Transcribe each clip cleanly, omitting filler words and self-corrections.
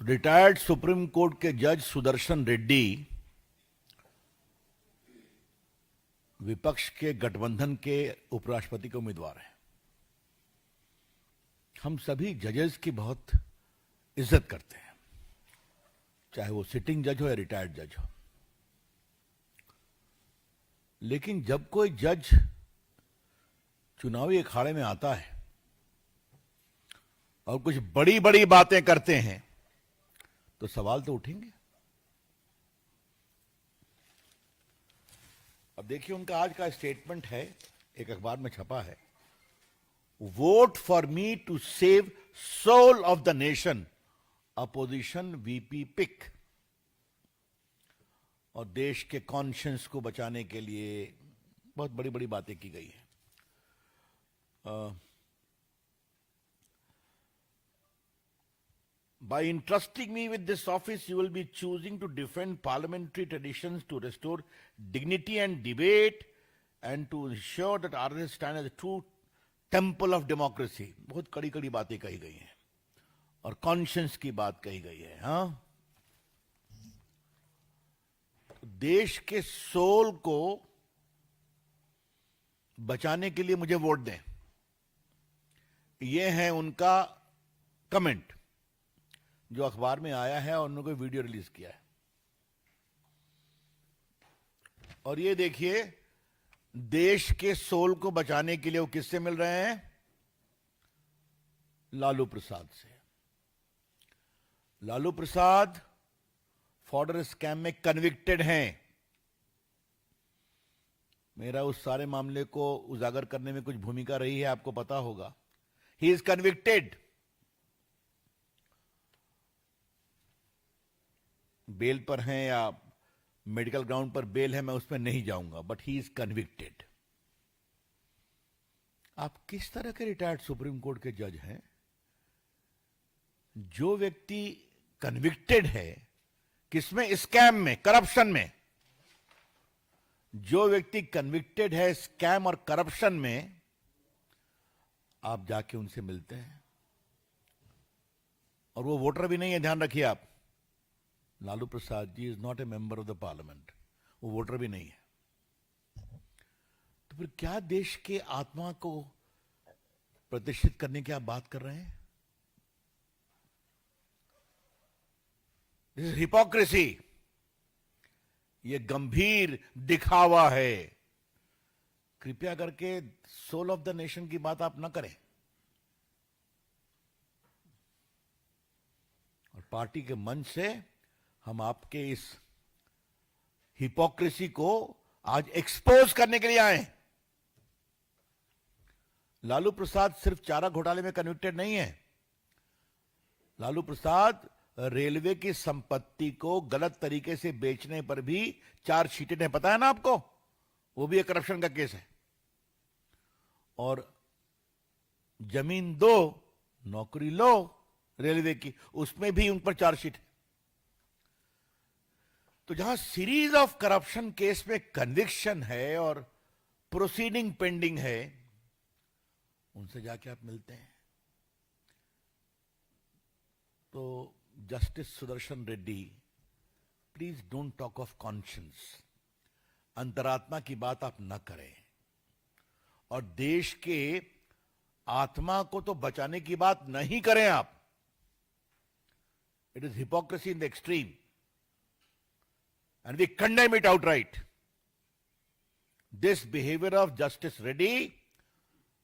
Retired supreme court के जज सुदर्शन रेड्डी विपक्ष के गठबंधन के उपराष्ट्रपति के उम्मीदवार हैं। हम सभी जजेस की बहुत इज्जत करते हैं, चाहे वो सिटिंग जज हो या रिटायर्ड जज हो। लेकिन जब कोई जज चुनावी अखाड़े में आता है और कुछ बड़ी बड़ी बातें करते हैं तो सवाल तो उठेंगे। अब देखिए, उनका आज का स्टेटमेंट है, एक अखबार में छपा है, vote for me to save soul of the nation, opposition VP pick. और देश के कॉन्शियंस को बचाने के लिए बहुत बड़ी बड़ी बातें की गई है। By entrusting me with this office, you will be choosing to defend parliamentary traditions, to restore dignity and debate, and to ensure that RSS stand as a true temple of democracy. बहुत कड़ी कड़ी बातें कही गई हैं और conscience की बात कही गई है। हाँ, देश के सोल को बचाने के लिए मुझे वोट दें, यह है उनका कमेंट जो अखबार में आया है और उन्होंने वीडियो रिलीज किया है। और ये देखिए, देश के सोल को बचाने के लिए वो किससे मिल रहे हैं? लालू प्रसाद से। लालू प्रसाद फॉर्डर स्कैम में कन्विक्टेड हैं। मेरा उस सारे मामले को उजागर करने में कुछ भूमिका रही है, आपको पता होगा। He is convicted. बेल पर हैं या मेडिकल ग्राउंड पर बेल है, मैं उस पर नहीं जाऊंगा, बट ही इज कन्विक्टेड। आप किस तरह के रिटायर्ड सुप्रीम कोर्ट के जज हैं? जो व्यक्ति कन्विक्टेड है, किसमें? स्कैम में, करप्शन में। जो व्यक्ति कन्विक्टेड है स्कैम और करप्शन में, आप जाके उनसे मिलते हैं। और वो वोटर भी नहीं है, ध्यान रखिए आप। Lalu Prasad ji is not a member of the parliament, वो वोटर भी नहीं है। तो फिर क्या देश के आत्मा को प्रतिष्ठित करने की आप बात कर रहे हैं? This is hypocrisy. ये गंभीर दिखावा है। कृपया करके सोल ऑफ द नेशन की बात आप ना करें। और पार्टी के मंच से हम आपके इस हिपोक्रेसी को आज एक्सपोज करने के लिए आए। लालू प्रसाद सिर्फ चारा घोटाले में कन्विक्टेड नहीं है। लालू प्रसाद रेलवे की संपत्ति को गलत तरीके से बेचने पर भी चार्जशीटेड है, पता है ना आपको? वो भी एक करप्शन का केस है। और जमीन दो, नौकरी लो रेलवे की, उसमें भी उन पर चार्जशीट है। तो जहां सीरीज ऑफ करप्शन केस में कन्विक्शन है और प्रोसीडिंग पेंडिंग है, उनसे जाके आप मिलते हैं। तो justice Sudarshan Reddy, please don't talk of conscience. अंतरात्मा की बात आप न करें। और देश के आत्मा को तो बचाने की बात नहीं करें आप। It is hypocrisy in the extreme and we condemn it outright. This behavior of Justice Reddy,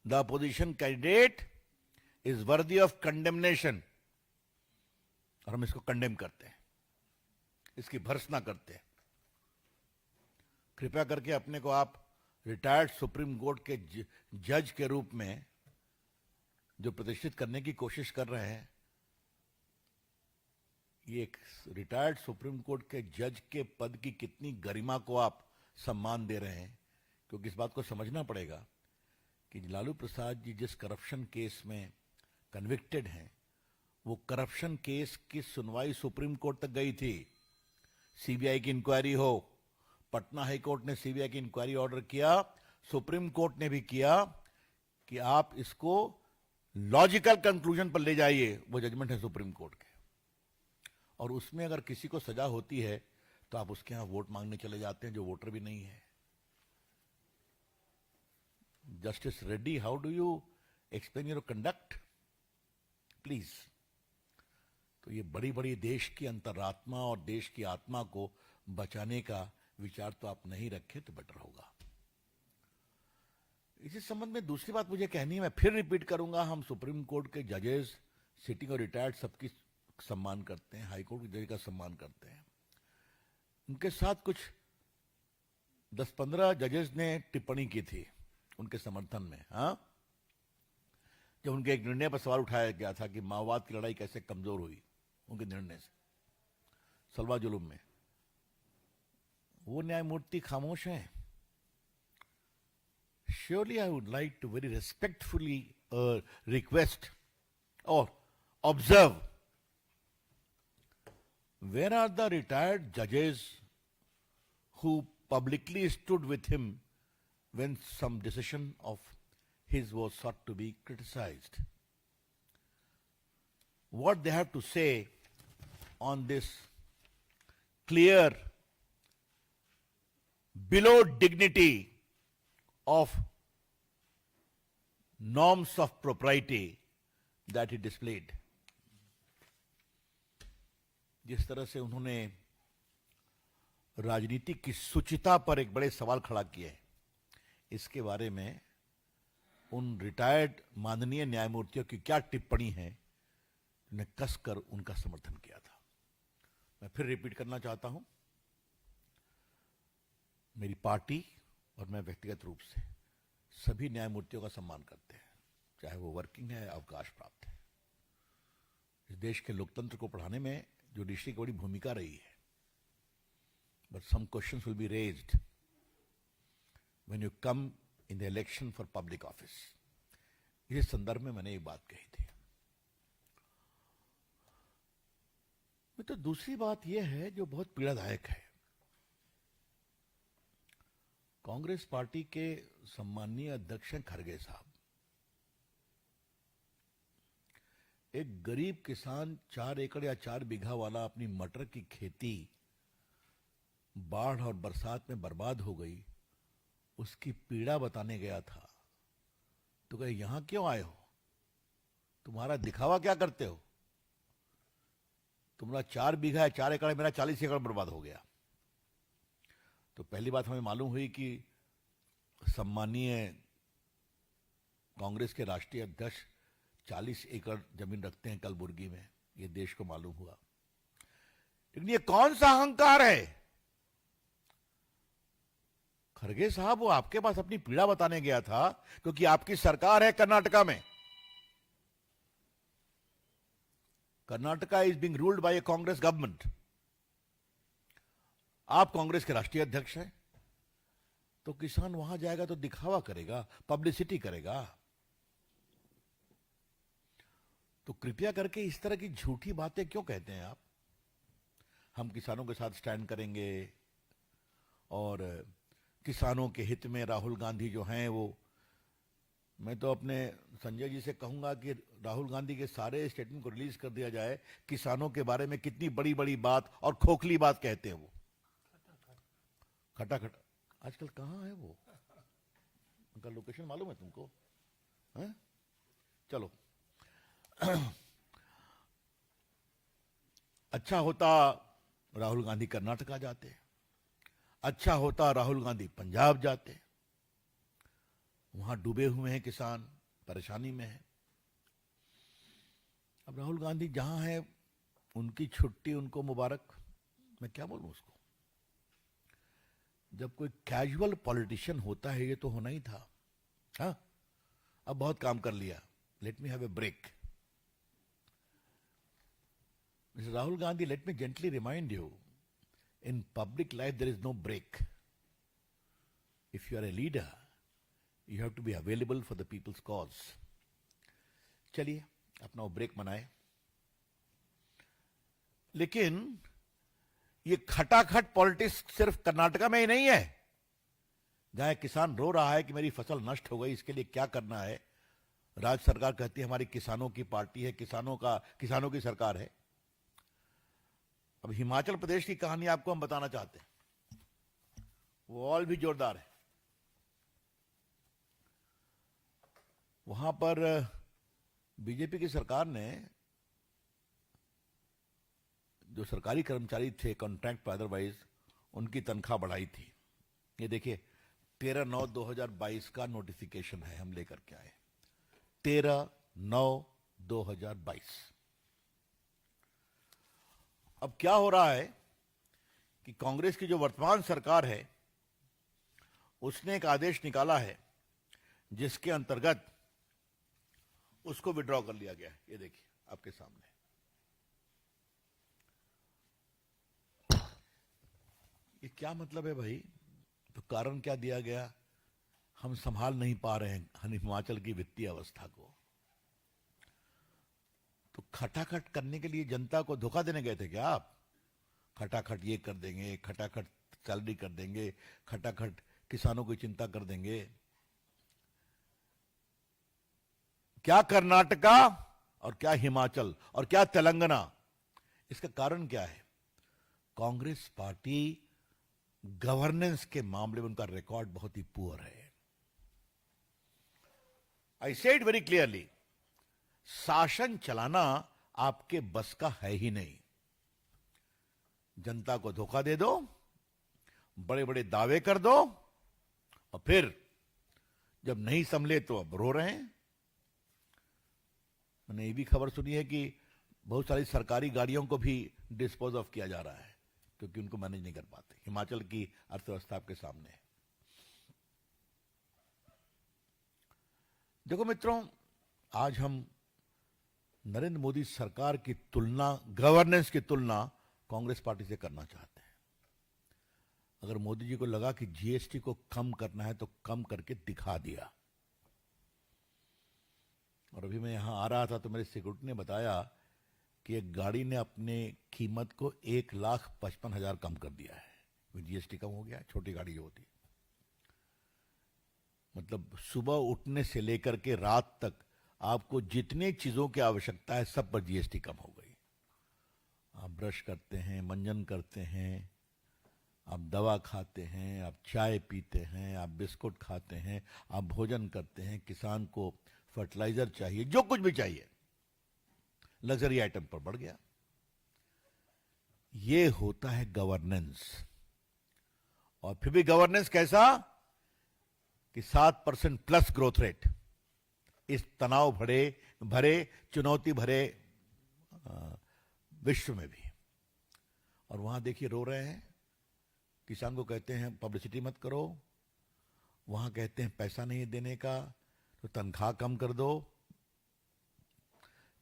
the opposition candidate, is worthy of condemnation. और हम इसको कंडेम करते हैं, इसकी भर्त्सना करते हैं। कृपया करके अपने को आप रिटायर्ड सुप्रीम कोर्ट के जज के रूप में जो प्रतिष्ठित करने की कोशिश कर रहे हैं, ये एक रिटायर्ड सुप्रीम कोर्ट के जज के पद की कितनी गरिमा को आप सम्मान दे रहे हैं। क्योंकि इस बात को समझना पड़ेगा कि लालू प्रसाद जी जिस करप्शन केस में कन्विक्टेड हैं, वो करप्शन केस की सुनवाई सुप्रीम कोर्ट तक गई थी। सीबीआई की इंक्वायरी हो, पटना हाई कोर्ट ने सीबीआई की इंक्वायरी ऑर्डर किया, सुप्रीम कोर्ट ने भी किया कि आप इसको लॉजिकल कंक्लूजन पर ले जाइए। वो जजमेंट है सुप्रीम कोर्ट के। और उसमें अगर किसी को सजा होती है तो आप उसके यहां वोट मांगने चले जाते हैं जो वोटर भी नहीं है. Justice Reddy, how do you explain your conduct please. तो ये बड़ी बड़ी देश की अंतरात्मा और देश की आत्मा को बचाने का विचार तो आप नहीं रखें तो बेटर होगा. इसी संबंध में दूसरी बात मुझे कहनी है, मैं फिर रिपीट करूंगा, हम सुप्रीम कोर्ट के जजेस, सिटिंग और रिटायर्ड सबकी सम्मान करते हैं, हाई कोर्ट के जज का सम्मान करते हैं. उनके साथ कुछ 10-15 जजेस ने टिप्पणी की थी उनके समर्थन में. हाँ, जब उनके एक निर्णय पर सवाल उठाया गया था कि माओवाद की लड़ाई कैसे कमजोर हुई उनके निर्णय से सलवा जुलूम में, वो न्यायमूर्ति खामोश हैं. Surely I would like to very respectfully request or observe, where are the retired judges who publicly stood with him when some decision of his was sought to be criticized? What they have to say on this clear, below dignity of norms of propriety that he displayed. जिस तरह से उन्होंने राजनीति की शुचिता पर एक बड़े सवाल खड़ा किए, इसके बारे में उन रिटायर्ड माननीय न्यायमूर्तियों की क्या टिप्पणी है, ने कसकर उनका समर्थन किया था. मैं फिर रिपीट करना चाहता हूं, मेरी पार्टी और मैं व्यक्तिगत रूप से सभी न्यायमूर्तियों का सम्मान करते हैं, चाहे वो वर्किंग है, अवकाश प्राप्त है. इस देश के लोकतंत्र को बढ़ाने में जुडिशरी की बड़ी भूमिका रही है. But some questions will be raised when you come in the election for public office. इस संदर्भ में मैंने एक बात कही थी. तो दूसरी बात यह है जो बहुत पीड़ादायक है. कांग्रेस पार्टी के सम्मानीय अध्यक्ष खड़गे साहब, एक गरीब किसान 4 एकड़ या 4 बीघा वाला अपनी मटर की खेती बाढ़ और बरसात में बर्बाद हो गई, उसकी पीड़ा बताने गया था. तो कहे यहां क्यों आए हो, तुम्हारा दिखावा क्या करते हो, तुम्हारा 4 बीघा है, 4 एकड़, मेरा 40 एकड़ बर्बाद हो गया. तो पहली बात हमें मालूम हुई कि सम्मानीय कांग्रेस के राष्ट्रीय अध्यक्ष 40 एकड़ जमीन रखते हैं कलबुर्गी में, ये देश को मालूम हुआ. लेकिन ये कौन सा अहंकार है? खड़गे साहब, वो आपके पास अपनी पीड़ा बताने गया था क्योंकि आपकी सरकार है कर्नाटका में. Karnataka is being ruled by A Congress government. आप कांग्रेस के राष्ट्रीय अध्यक्ष हैं, तो किसान वहां जाएगा तो दिखावा करेगा, पब्लिसिटी करेगा. तो कृपया करके इस तरह की झूठी बातें क्यों कहते हैं आप? हम किसानों के साथ स्टैंड करेंगे और किसानों के हित में राहुल गांधी जो हैं वो, मैं तो अपने संजय जी से कहूंगा कि राहुल गांधी के सारे स्टेटमेंट को रिलीज कर दिया जाए. किसानों के बारे में कितनी बड़ी बड़ी बात और खोखली बात कहते हैं वो. खटाखट आजकल कहां है वो? उनका लोकेशन मालूम है तुमको? है? चलो. अच्छा होता राहुल गांधी कर्नाटका जाते, अच्छा होता राहुल गांधी पंजाब जाते. वहां डूबे हुए हैं किसान, परेशानी में है. अब राहुल गांधी जहां है, उनकी छुट्टी उनको मुबारक. मैं क्या बोलूं उसको? जब कोई कैजुअल पॉलिटिशियन होता है, ये तो होना ही था. हाँ, अब बहुत काम कर लिया, let me have a break. Mr. Rahul Gandhi, let me gently remind you, in public life there is no break. If you are a leader, you have to be available for the people's cause. चलिए अपना वो break मनाए. लेकिन ये खटाखट politics सिर्फ कर्नाटका में ही नहीं है. जहां किसान रो रहा है कि मेरी फसल नष्ट हो गई, इसके लिए क्या करना है, राज्य सरकार कहती है हमारी किसानों की पार्टी है, किसानों की सरकार है. अब हिमाचल प्रदेश की कहानी आपको हम बताना चाहते हैं, वो और भी जोरदार है। वहां पर बीजेपी की सरकार ने जो सरकारी कर्मचारी थे कॉन्ट्रैक्ट पर अदरवाइज, उनकी तनख्वाह बढ़ाई थी। ये देखिए 13/9/2022 का नोटिफिकेशन है, हम लेकर के आए 13/9/2022। अब क्या हो रहा है कि कांग्रेस की जो वर्तमान सरकार है उसने एक आदेश निकाला है जिसके अंतर्गत उसको विड्रॉ कर लिया गया है। ये देखिए आपके सामने, ये क्या मतलब है भाई? तो कारण क्या दिया गया? हम संभाल नहीं पा रहे हैं हिमाचल की वित्तीय अवस्था को। तो खटाखट करने के लिए जनता को धोखा देने गए थे क्या आप? खटाखट ये कर देंगे, खटाखट सैलरी कर देंगे, खटाखट किसानों की चिंता कर देंगे। क्या कर्नाटका और क्या हिमाचल और क्या तेलंगाना? इसका कारण क्या है? कांग्रेस पार्टी गवर्नेंस के मामले में उनका रिकॉर्ड बहुत ही पुअर है। आई सेड वेरी क्लियरली, शासन चलाना आपके बस का है ही नहीं। जनता को धोखा दे दो, बड़े बड़े दावे कर दो, और फिर जब नहीं संभले तो अब रो रहे हैं। मैंने ये भी खबर सुनी है कि बहुत सारी सरकारी गाड़ियों को भी डिस्पोज ऑफ किया जा रहा है क्योंकि उनको मैनेज नहीं कर पाते। हिमाचल की अर्थव्यवस्था आपके सामने है। देखो मित्रों, आज हम नरेंद्र मोदी सरकार की तुलना, गवर्नेंस की तुलना कांग्रेस पार्टी से करना चाहते हैं। अगर मोदी जी को लगा कि जीएसटी को कम करना है तो कम करके दिखा दिया। और अभी मैं यहां आ रहा था तो मेरे सिक्योरिटी ने बताया कि एक गाड़ी ने अपने कीमत को 1,55,000 कम कर दिया है। जीएसटी कम हो गया, छोटी गाड़ी जो होती है। मतलब सुबह उठने से लेकर के रात तक आपको जितनी चीजों की आवश्यकता है सब पर जीएसटी कम हो गई। आप ब्रश करते हैं, मंजन करते हैं, आप दवा खाते हैं, आप चाय पीते हैं, आप बिस्कुट खाते हैं, आप भोजन करते हैं, किसान को फर्टिलाइजर चाहिए, जो कुछ भी चाहिए लग्जरी आइटम पर बढ़ गया। ये होता है गवर्नेंस। और फिर भी गवर्नेंस कैसा कि 7% प्लस ग्रोथ रेट इस तनाव भरे चुनौती भरे विश्व में भी। और वहां देखिए रो रहे हैं, किसान को कहते हैं पब्लिसिटी मत करो, वहां कहते हैं पैसा नहीं देने का तो तनख्वाह कम कर दो।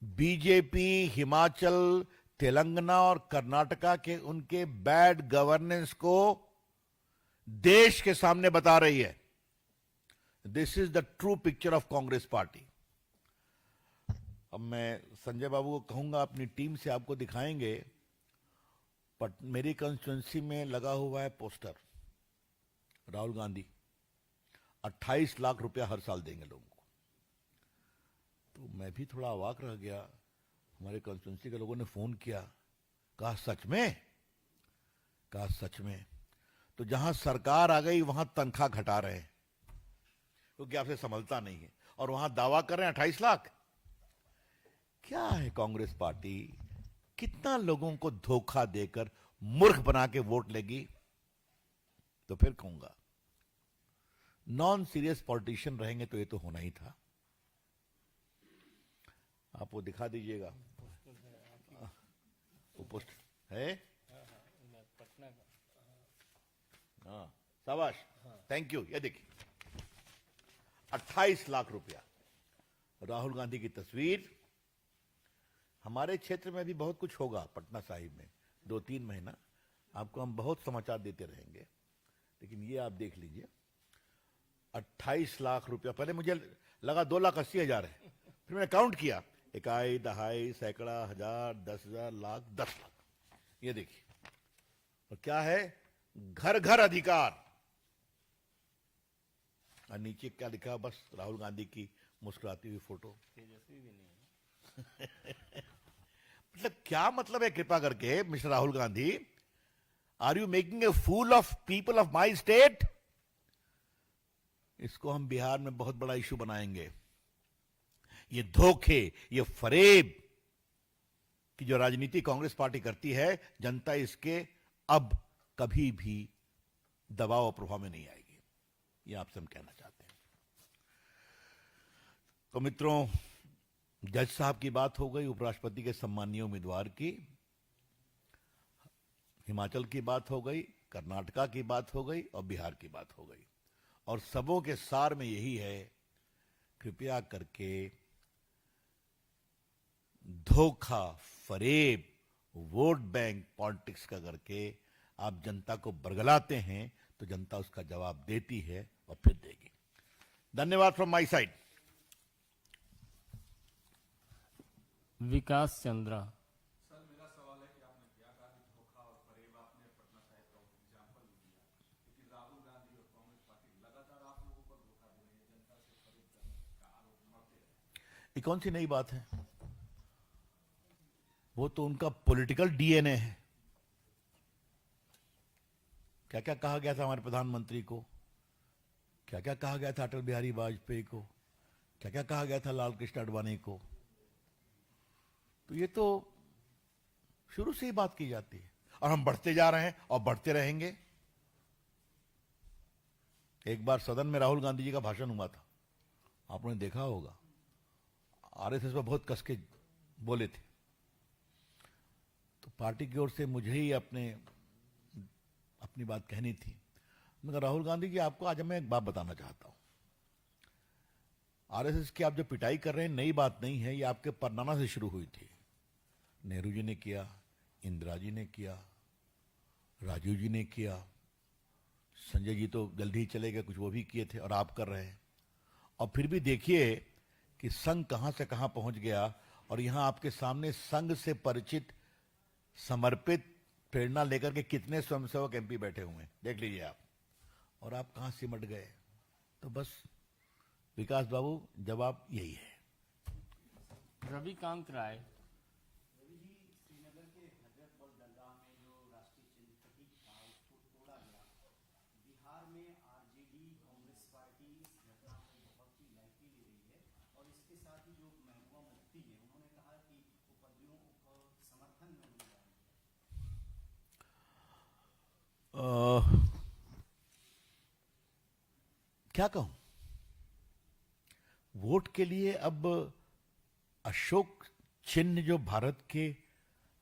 बीजेपी हिमाचल, तेलंगाना और कर्नाटका के उनके बैड गवर्नेंस को देश के सामने बता रही है। This is the true picture of Congress party. अब मैं संजय बाबू को कहूंगा अपनी टीम से आपको दिखाएंगे, मेरी कंस्टिट्यूंसी में लगा हुआ है पोस्टर, राहुल गांधी 28 लाख रुपया हर साल देंगे लोगों को। तो मैं भी थोड़ा अवाक रह गया। हमारे कंस्टिट्यूंसी के लोगों ने फोन किया, कहा सच में? कहा सच में। तो जहां सरकार आ गई वहां तनख्वाह घटा रहे हैं क्योंकि आपसे संभलता नहीं है, और वहां दावा कर रहे हैं 28 लाख। क्या है कांग्रेस पार्टी? कितना लोगों को धोखा देकर मूर्ख बना के वोट लेगी? तो फिर कहूंगा नॉन सीरियस पॉलिटिशियन रहेंगे तो ये तो होना ही था। आप वो दिखा दीजिएगा, वो पोस्ट है पटना का। हाँ शाबाश, थैंक यू। ये देखिए 28 लाख रुपया, राहुल गांधी की तस्वीर। हमारे क्षेत्र में भी बहुत कुछ होगा पटना साहिब में, 2-3 महीना आपको हम बहुत समाचार देते रहेंगे, लेकिन ये आप देख लीजिए 28 लाख रुपया। पहले मुझे लगा 2,80,000 है, फिर मैंने काउंट किया, इकाई, दहाई, सैकड़ा, हजार, 10,000, लाख, 10 लाख। ये देखिए, और क्या है? घर घर अधिकार। और नीचे क्या लिखा? बस राहुल गांधी की मुस्कुराती हुई फोटो। तेजस्वी भी नहीं है। मतलब क्या मतलब है कृपा करके mister Rahul Gandhi? Are you making a fool of people of my state? इसको हम बिहार में बहुत बड़ा इशू बनाएंगे। ये धोखे, ये फरेब की जो राजनीति कांग्रेस पार्टी करती है, जनता इसके अब कभी भी दबाव और प्रभाव में नहीं आएगी। ये आपसे हम कहना चाहते हैं। तो मित्रों, जज साहब की बात हो गई, उपराष्ट्रपति के सम्मानीय उम्मीदवार की, हिमाचल की बात हो गई, कर्नाटका की बात हो गई और बिहार की बात हो गई। और सबों के सार में यही है, कृपया करके धोखा, फरेब, वोट बैंक पॉलिटिक्स का करके आप जनता को बरगलाते हैं तो जनता उसका जवाब देती है और फिर देगी। धन्यवाद from my side. Vikas Chandra. Sir, मेरा सवाल है कि आपने क्या कहा कि धोखा और फरेब, आपने पटना साहिब का एग्जाम्पल दिया, लेकिन राहुल गांधी और कांग्रेस पार्टी लगातार आप लोगों पर धोखा दे रही है, जनता से फरेब करने का आरोप मढ़ते रहे। ये कौन सी नई बात है? वो तो उनका पॉलिटिकल डीएनए है। क्या क्या कहा गया था हमारे प्रधानमंत्री को, क्या क्या कहा गया था अटल बिहारी वाजपेयी को, क्या क्या कहा गया था लाल कृष्ण आडवाणी को। तो ये तो शुरू से ही बात की जाती है और हम बढ़ते जा रहे हैं और बढ़ते रहेंगे। एक बार सदन में राहुल गांधी जी का भाषण हुआ था, आपने देखा होगा। आरएसएस पर बहुत कस के बोले थे, तो पार्टी की ओर से मुझे ही अपनी बात कहनी थी। मैं कहा, राहुल गांधी जी, आपको आज मैं एक बात बताना चाहता हूं। आरएसएस की आप जो पिटाई कर रहे हैं, नई बात नहीं है, ये आपके परनाना से शुरू हुई थी। नेहरू जी ने किया, इंदिरा जी ने किया, राजीव जी ने किया, संजय जी तो जल्दी ही चले गए, कुछ वो भी किए थे, और आप कर रहे हैं। और फिर भी देखिए कि संघ कहां से कहां पहुंच गया। और यहां आपके सामने संघ से परिचित, समर्पित, प्रेरणा लेकर के कितने स्वयंसेवक एमपी बैठे हुए हैं, देख लीजिए आप। और आप कहां सिमट गए। तो बस विकास बाबू, जवाब यही है। रविकांत राय। श्रीनगर के हजरत बल दरगाह में जो राष्ट्रीय चिन्ह प्रतीक था, उसको तोड़ा गया। बिहार में आरजेडी कांग्रेस पार्टी इस घटना को बहुत ही लाइटली ले रही है, और इसके साथ ही जो महबूबा मुफ्ती है, उन्होंने कहा कि उपद्रवियों को समर्थन में होने जा रही है। क्या कहूं, वोट के लिए अब अशोक चिन्ह जो भारत के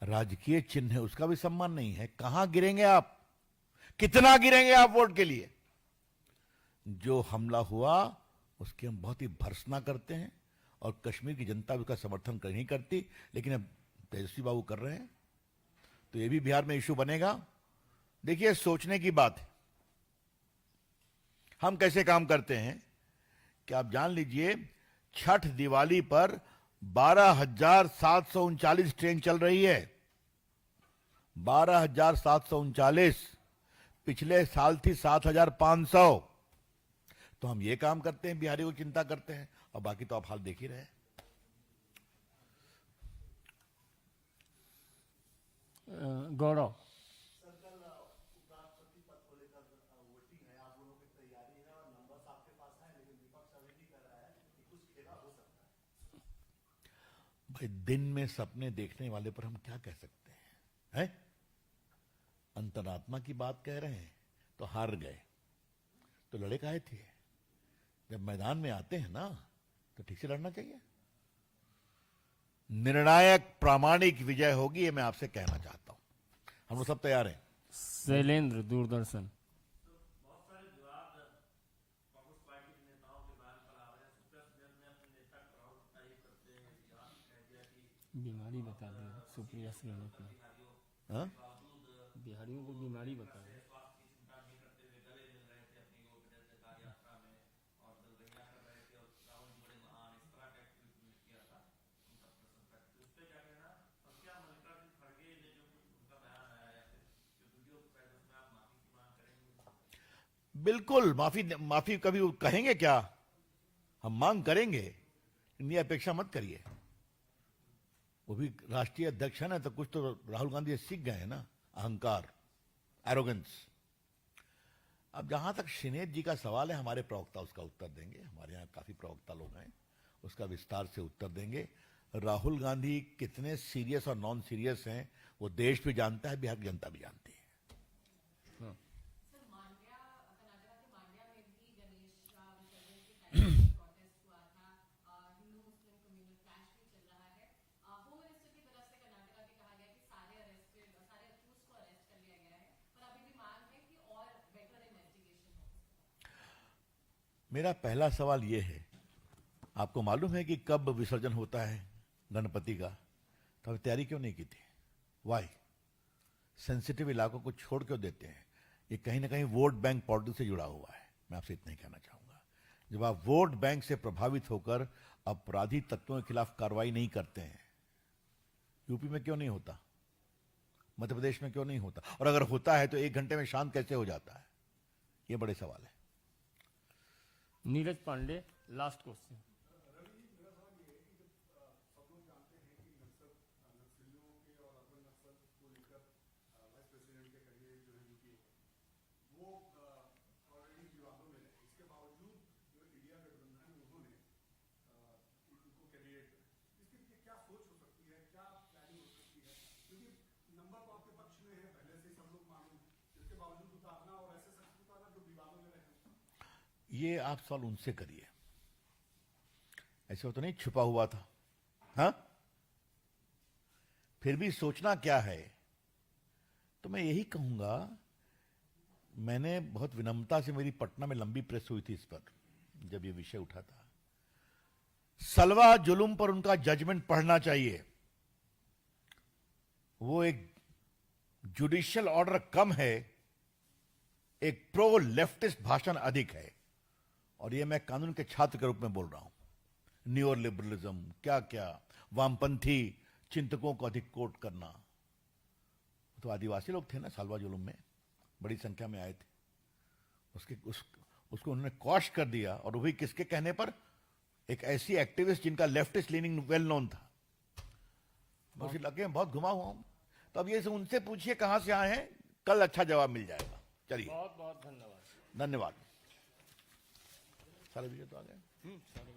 राजकीय चिन्ह है, उसका भी सम्मान नहीं है। कहां गिरेंगे आप, कितना गिरेंगे आप वोट के लिए? जो हमला हुआ उसकी हम बहुत ही भर्त्सना करते हैं, और कश्मीर की जनता उसका समर्थन नहीं करती, लेकिन अब तेजस्वी बाबू कर रहे हैं, तो ये भी बिहार में इशू बनेगा। देखिए, सोचने की बात है। हम कैसे काम करते हैं कि आप जान लीजिए, छठ दिवाली पर 12,739 ट्रेन चल रही है। 12,739। पिछले साल थी 7,500। तो हम ये काम करते हैं, बिहारी को चिंता करते हैं, और बाकी तो आप हाल देख ही रहे हैं। गौरव। भाई, दिन में सपने देखने वाले पर हम क्या कह सकते हैं? अंतरात्मा की बात कह रहे हैं तो हार गए। तो लड़े काहे थे? जब मैदान में आते हैं ना, तो ठीक से लड़ना चाहिए। निर्णायक प्रामाणिक विजय होगी, ये मैं आपसे कहना चाहता हूं। हम लोग सब तैयार हैं। शैलेंद्र, दूरदर्शन। बीमारी बता दे सुप्रिया श्रीवास्तव की। हाँ? बिहारियों को बीमारी बता दे। बिल्कुल, माफी कभी कहेंगे क्या? हम मांग करेंगे, इतनी अपेक्षा मत करिए। वो भी राष्ट्रीय अध्यक्ष है ना, तो कुछ तो राहुल गांधी सीख गए हैं ना, अहंकार, एरोगेंस। अब जहां तक शिनेत जी का सवाल है, हमारे प्रवक्ता उसका उत्तर देंगे, हमारे यहाँ काफी प्रवक्ता लोग हैं, उसका विस्तार से उत्तर देंगे। राहुल गांधी कितने सीरियस और नॉन सीरियस हैं वो देश भी जानता है, बिहार की जनता भी जानती है। सर, मांड्या, कर्नाटक के मांड्या में भी गणेश विसर्जन के टाइम प्रोटेस्ट हुआ था। हिंदू मुस्लिम कम्युनल क्लैश भी चल रहा है। होम मिनिस्टर की तरफ से कर्नाटक के कहा गया कि सारे अक्यूज को अरेस्ट कर लिया गया है, पर अभी भी मांग है कि और बेटर इन्वेस्टिगेशन हो। मेरा पहला सवाल ये है, आपको मालूम है कि कब विसर्जन होता है गणपति का? तो हमें तैयारी क्यों नहीं की थी? वाई? सेंसिटिव इलाकों को छोड़ क्यों देते हैं? ये कहीं ना कहीं वोट बैंक पॉलिटिक्स से जुड़ा हुआ है। मैं आपसे इतना ही कहना चाहूंगा, जब आप वोट बैंक से प्रभावित होकर अपराधी तत्वों के खिलाफ कार्रवाई नहीं करते हैं, यूपी में क्यों नहीं होता, मध्य प्रदेश में क्यों नहीं होता, और अगर होता है तो 1 घंटे में शांत कैसे हो जाता है? ये बड़े सवाल है। Neeraj Pandey, last question. ये आप सवाल उनसे करिए, ऐसे तो नहीं छुपा हुआ था। हाँ, फिर भी सोचना क्या है? तो मैं यही कहूंगा, मैंने बहुत विनम्रता से, मेरी पटना में लंबी प्रेस हुई थी इस पर जब ये विषय उठा था। सलवा जुल्म पर उनका जजमेंट पढ़ना चाहिए। वो एक जुडिशियल ऑर्डर कम है, एक प्रो लेफ्टिस्ट भाषण अधिक है, और ये मैं कानून के छात्र के रूप में बोल रहा हूं। न्यू लिबरलिज्म, क्या क्या वामपंथी चिंतकों को अधिक कोट करना। तो आदिवासी लोग थे ना सालवा जुलूम में, बड़ी संख्या में आए थे, उसको उन्होंने कॉश कर दिया, और वो भी किसके कहने पर? एक ऐसी एक्टिविस्ट जिनका लेफ्टिस्ट लीनिंग वेल नोन था। मैं उस इलाके में बहुत घुमा हुआ हूं, तो अब ये उनसे पूछिए कहां से आए हैं, कल अच्छा जवाब मिल जाएगा। चलिए, बहुत बहुत धन्यवाद। धन्यवाद। सारे विषय तो आ गए। सारे